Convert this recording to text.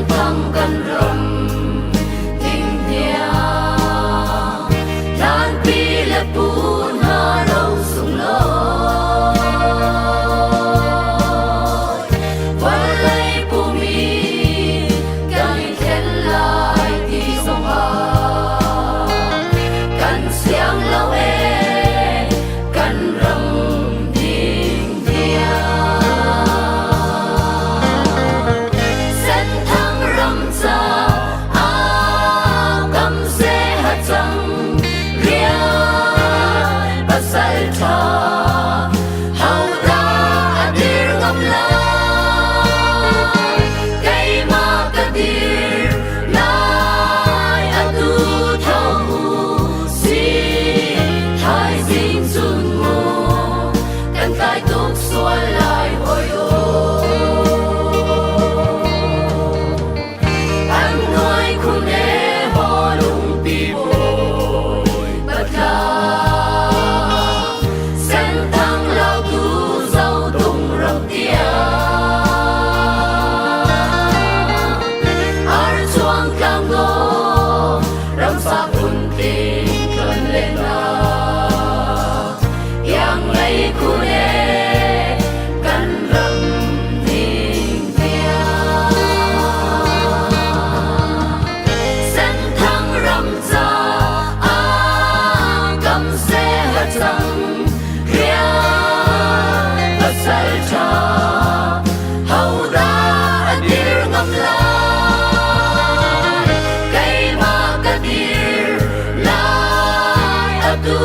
thăng gần rầm tình nhà lan pi lệ bùn hà đâu sung lối qua lấy bù mi càng khen lại thì sông hà càng xiang lâu càng rầm tình nhà sen thăng rầm xa cầm xe hạt trăng ria pasal cha hau ra adir ngam la kay makadir lai atu thau si thai dinh sun mo kan kai tuk sual lai hoyo an noi khune ho lung pi boy bata sen thăng lao tu dâu tung rầm tia ar chuang kang go ram sa kun ting kan lên na yang lấy khune kan ram tình tia sen thăng rầm ra cầm xe hạt trăng ria pasal cha hau ra adir ngam lai kay makadir lai atu